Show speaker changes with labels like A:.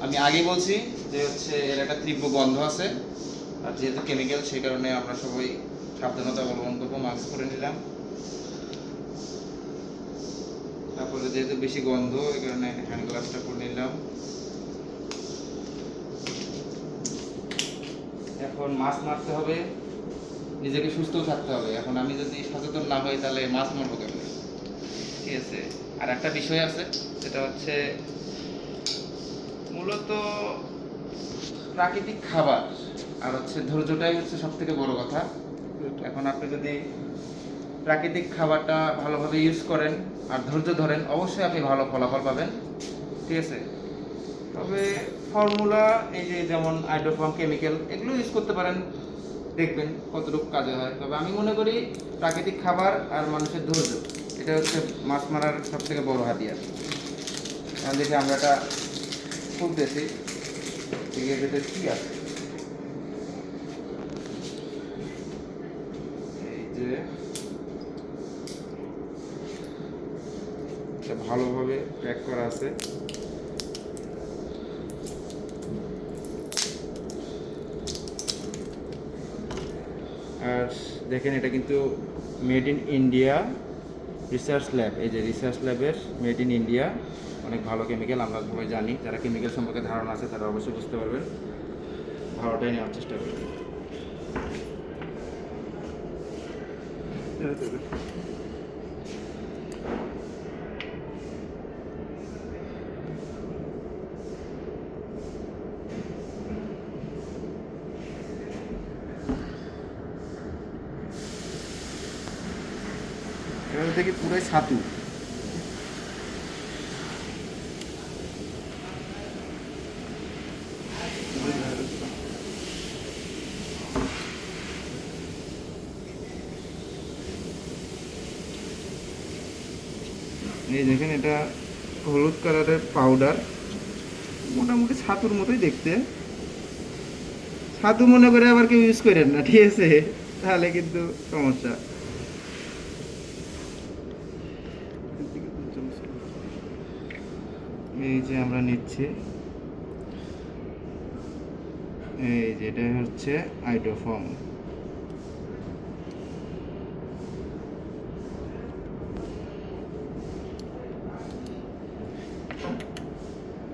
A: আমি আগেই বলছি যে হচ্ছে এর একটা তীব্র গন্ধ আছে, আর যেহেতু কেমিক্যাল সেই কারণে আমরা সবাই সাবধানতা অবলম্বন করবো। মাস্ক পরে নিলাম। তারপরে যেহেতু বেশি গন্ধ এই কারণে হ্যান্ড গ্লাভসটা পরে নিলাম। এখন মাছ মারতে হবে, নিজেকে সুস্থ থাকতে হবে। এখন আমি যদি সচেতন না হই তাহলে মাছ মারবো কেমন? ঠিক আছে। আর একটা বিষয় আছে, যেটা হচ্ছে মূলত প্রাকৃতিক খাবার আর হচ্ছে ধৈর্যটাই হচ্ছে সব থেকে বড় কথা। এখন আপনি যদি প্রাকৃতিক খাবারটা ভালোভাবে ইউজ করেন আর ধৈর্য ধরেন, অবশ্যই আপনি ভালো ফলাফল পাবেন। ঠিক আছে। তবে ফর্মুলা এই যে যেমন আইডোফর্ম, কেমিক্যাল এগুলো ইউজ করতে পারেন, দেখবেন কতটুকু কাজে হয়। তবে আমি মনে করি প্রাকৃতিক খাবার আর মানুষের ধৈর্য, এটা হচ্ছে মাছ মারার সব থেকে বড় হাতিয়ার। এখন দেখি আমরা এটা খুলতেছি, এর ভেতরে কী আছে। এই যে এটা ভালোভাবে প্যাক করা আছে। আর দেখেন এটা কিন্তু made in India research lab. এই যে রিসার্চ ল্যাবের মেড ইন ইন্ডিয়া, অনেক ভালো কেমিক্যাল, আমরা সবাই জানি। যারা কেমিক্যাল সম্পর্কে ধারণা আছে তারা অবশ্যই বুঝতে পারবেন। ভালোটাই নেওয়ার চেষ্টা করবেন। এবার দেখি পুরাই ছাতু। এই দেখেন এটা হলুদ কালারের পাউডার, মোটামুটি ছাতুর মতোই দেখতে। ছাতু মনে করে আবার কেউ ইউজ করেন না, ঠিক আছে? তাহলে কিন্তু সমস্যা। এই যে আমরা নিচ্ছি, এই যে এটা হচ্ছে আইডোফর্ম।